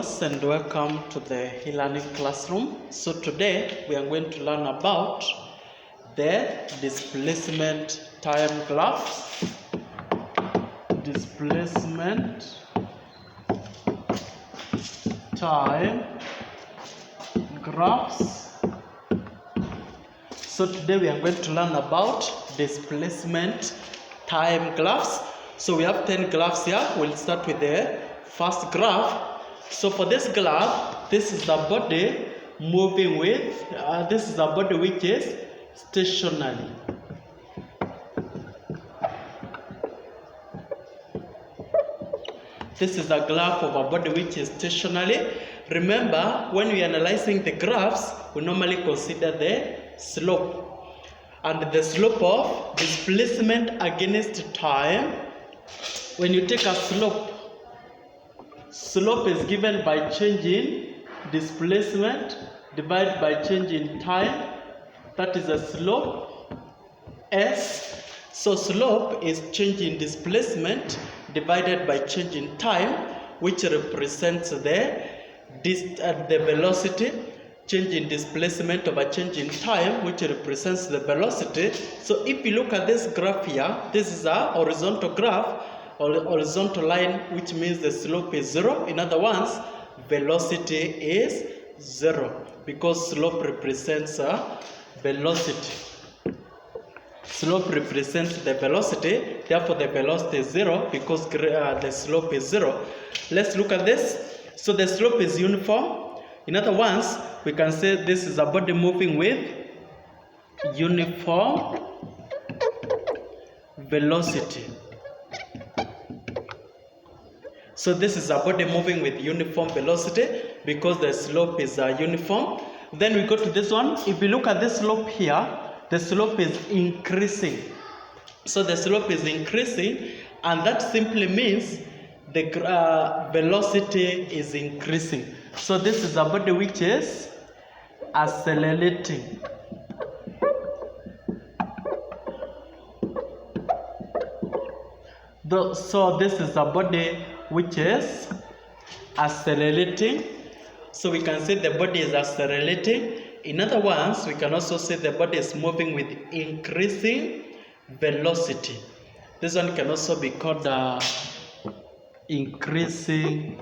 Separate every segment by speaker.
Speaker 1: viewers, and welcome to the e-learning classroom. So today we are going to learn about the displacement time graph. Displacement time graphs. So today we are going to learn about displacement time graphs. So we have 10 graphs here. We'll start with the first graph. So for this graph, this is the body moving with, this is the body which is stationary. This is the graph of a body which is stationary. Remember, when we are analyzing the graphs, we normally consider the slope. And the slope of displacement against time, when you take a slope is given by changing displacement divided by changing time. That is a slope S. So slope is changing displacement divided by changing time, which represents the velocity. Changing displacement over changing time, which represents the velocity. So if you look at this graph here, this is a horizontal graph, or horizontal line, which means the slope is 0. In other words, velocity is 0, because slope represents velocity. Slope represents the velocity, therefore the velocity is 0 because the slope is 0. Let's look at this. So the slope is uniform. In other words, we can say this is a body moving with uniform velocity. So this is a body moving with uniform velocity because the slope is uniform. Then we go to this one. If you look at this slope here, the slope is increasing. So the slope is increasing, and that simply means the velocity is increasing. So this is a body which is accelerating. So this is a body which is accelerating. So we can say the body is accelerating. In other words, we can also say the body is moving with increasing velocity. This one can also be called increasing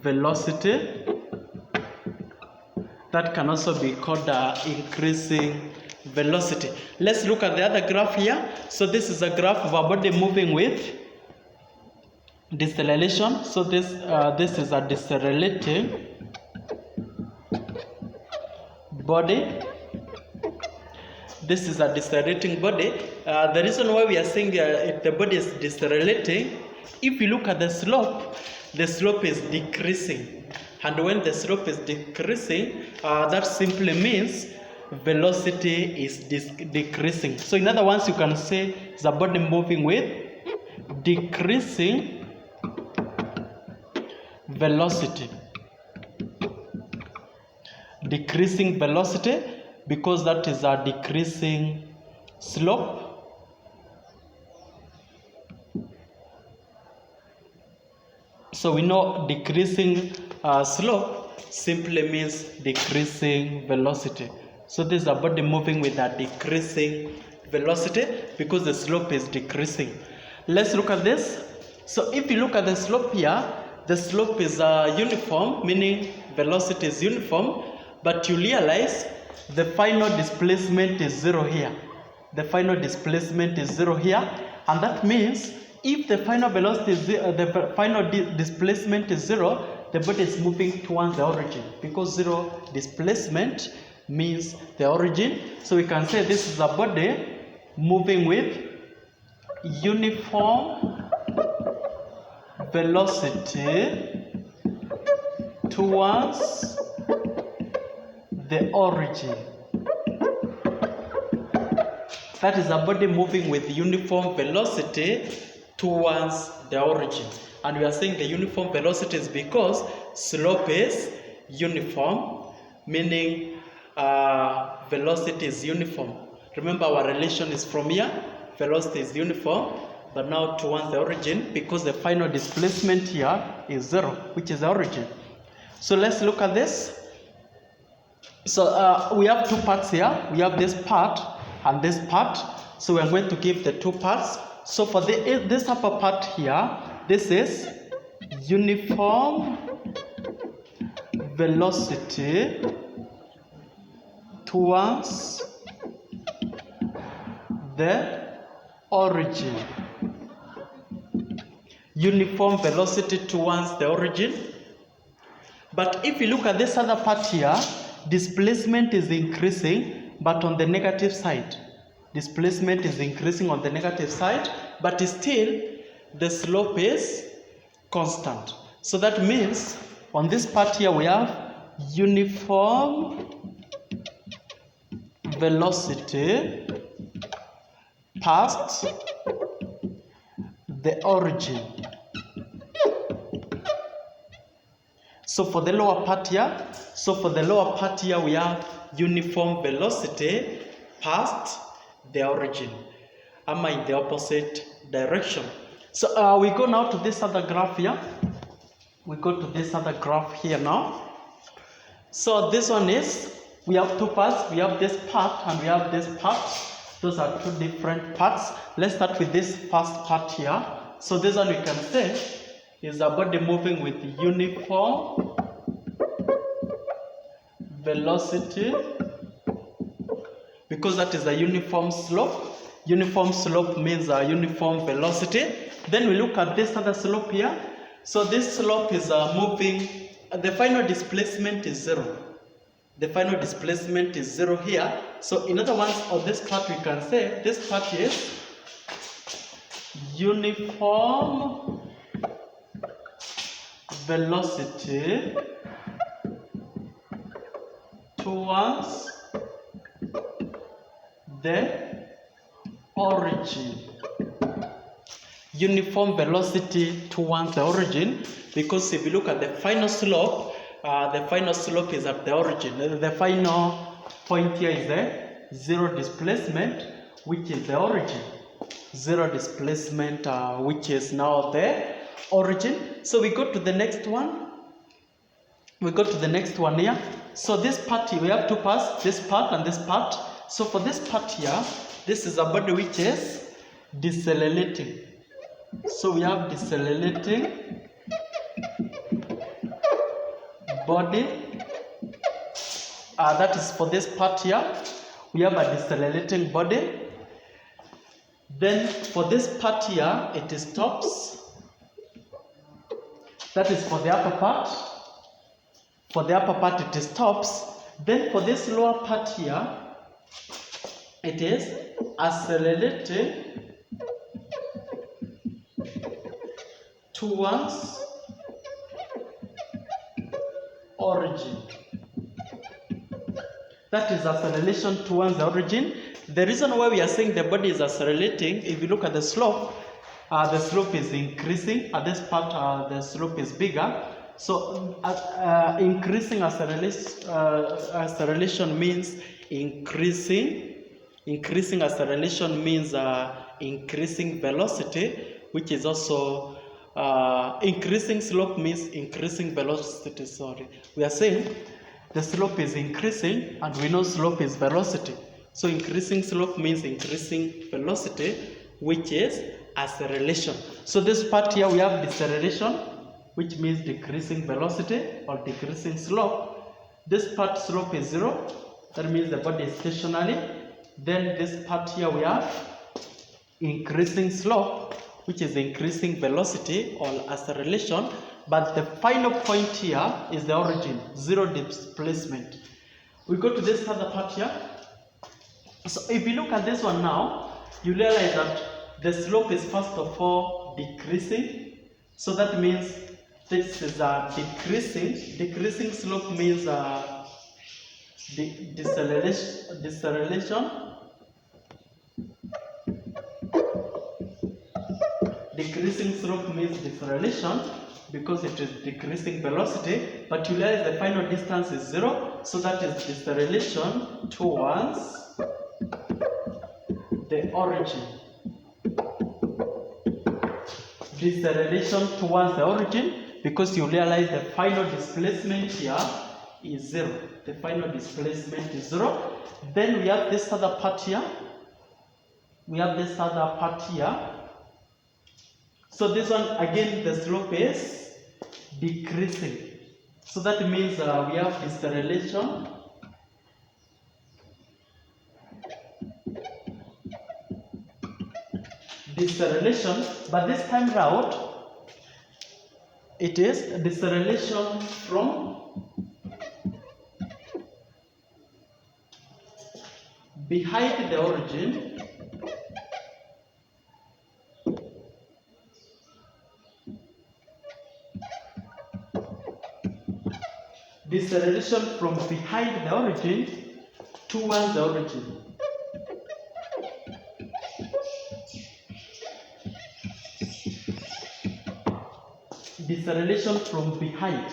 Speaker 1: velocity. That can also be called increasing velocity. Let's look at the other graph here. So this is a graph of a body moving with deceleration. So this is a decelerating body. This is a decelerating body. The reason why we are saying if the body is decelerating, if you look at the slope is decreasing. And when the slope is decreasing, that simply means velocity is decreasing. So in other words, you can say it's a body moving with decreasing velocity. Decreasing velocity because that is a decreasing slope. So we know decreasing slope simply means decreasing velocity. So this is a body moving with a decreasing velocity because the slope is decreasing. Let's look at this. So if you look at the slope here, the slope is uniform, meaning velocity is uniform, but you realize the final displacement is 0 here. The final displacement is 0 here, and that means if the final velocity is the final displacement is 0, the body is moving towards the origin, because 0 displacement means the origin. So we can say this is a body moving with uniform velocity towards the origin. That is a body moving with uniform velocity towards the origin. And we are saying the uniform velocity is because slope is uniform, meaning velocity is uniform. Remember, our relation is from here. Velocity is uniform. but now towards the origin, because the final displacement here is 0, which is the origin. So let's look at this. So we have two parts here. We have this part and this part. So we are going to give the two parts. So for this upper part here, this is uniform velocity towards the origin. Uniform velocity towards the origin. But if you look at this other part here, displacement is increasing, but on the negative side. Displacement is increasing on the negative side, but still the slope is constant. So that means on this part here we have uniform velocity past the origin. So for the lower part here, we have uniform velocity past the origin. Am I in the opposite direction? So we go now to this other graph here. We go to this other graph here now. So this one is, we have two parts. We have this part and we have this part. Those are two different parts. Let's start with this first part here. So this one we can say is a body moving with uniform velocity, because that is a uniform slope. Uniform slope means a uniform velocity. Then we look at this other slope here. So this slope is moving, the final displacement is 0. The final displacement is 0 here. So in other words, on this part we can say this part is uniform velocity towards the origin. Uniform velocity towards the origin, because if you look at the final slope is at the origin. The final point here is the 0 displacement, which is the origin. 0 displacement, which is now the origin. So we go to the next one. We go to the next one here. So this part here, we have two parts, this part and this part. So for this part here, this is a body which is decelerating. So we have decelerating body. That is for this part here. We have a decelerating body. Then for this part here, it stops. That is for the upper part. For the upper part, it stops. Then for this lower part here, it is accelerating towards origin. That is acceleration towards the origin. The reason why we are saying the body is accelerating, if you look at the slope is increasing. At this part, the slope is bigger. So increasing acceleration means increasing. Increasing acceleration means increasing velocity, which is also increasing slope means increasing velocity. Sorry, we are saying the slope is increasing, and we know slope is velocity. So increasing slope means increasing velocity, which is acceleration. So this part here we have deceleration, which means decreasing velocity or decreasing slope. This part slope is 0, that means the body is stationary. Then this part here we have increasing slope, which is increasing velocity or acceleration. But the final point here is the origin, 0 displacement. We go to this other part here. So if you look at this one now, you realize that the slope is first of all decreasing. So that means this is decreasing. Decreasing slope means deceleration. Decreasing slope means deceleration because it is decreasing velocity, but you realize the final distance is 0, so that is deceleration towards the origin. deceleration towards the origin, because you realize the final displacement here is 0. The final displacement is 0. Then we have this other part here. So this one, again, the slope is decreasing. So that means we have deceleration but this time round it is deceleration from behind the origin deceleration from behind the origin towards the origin. Deceleration from behind.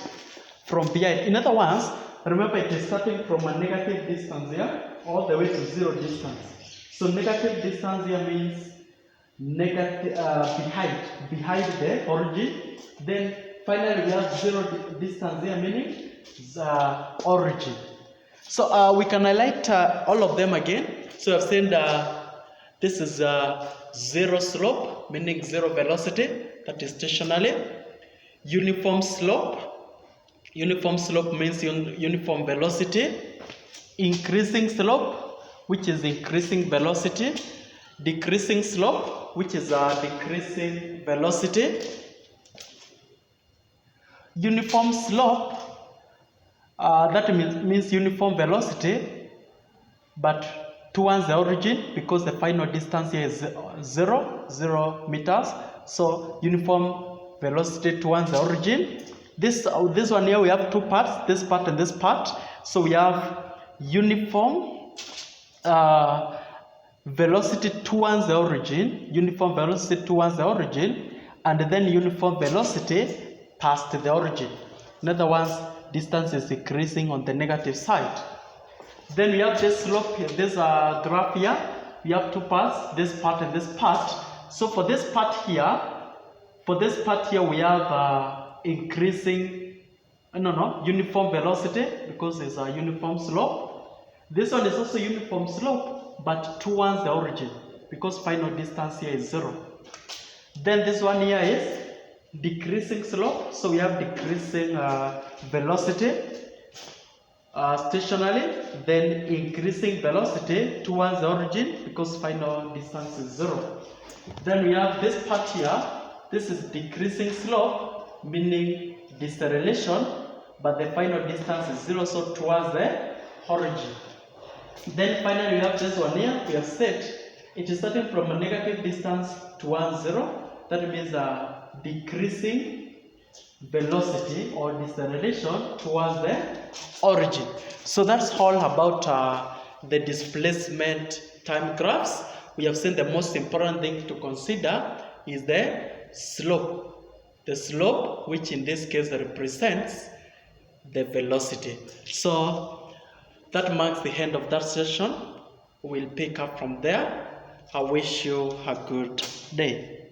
Speaker 1: In other words, remember it is starting from a negative distance here all the way to 0 distance. So negative distance here means negative behind the origin. Then finally we have 0 distance here, meaning the origin. So we can highlight all of them again. So I've said this is 0 slope, meaning 0 velocity, that is stationary. Uniform slope means uniform velocity. Increasing slope, which is increasing velocity. Decreasing slope, which is decreasing velocity. Uniform slope, that means uniform velocity, but towards the origin, because the final distance here is 0 meters. So uniform velocity towards the origin. This one here we have two parts, this part and this part. So we have uniform velocity towards the origin, and then uniform velocity past the origin. In other words, distance is increasing on the negative side. Then we have this slope here, this graph here. We have two parts, this part and this part. So for this part here we have uniform velocity, because it's a uniform slope. This one is also uniform slope, but towards the origin, because final distance here is 0. Then this one here is decreasing slope, so we have decreasing velocity stationary, then increasing velocity towards the origin, because final distance is 0. Then we have this part here. This is decreasing slope, meaning deceleration, but the final distance is 0, so towards the origin. Then finally we have this one here. We have said it is starting from a negative distance towards 0. That means decreasing velocity or deceleration towards the origin. So that's all about the displacement time graphs. We have seen the most important thing to consider is the slope. The slope, which in this case represents the velocity. So that marks the end of that session. We'll pick up from there. I wish you a good day.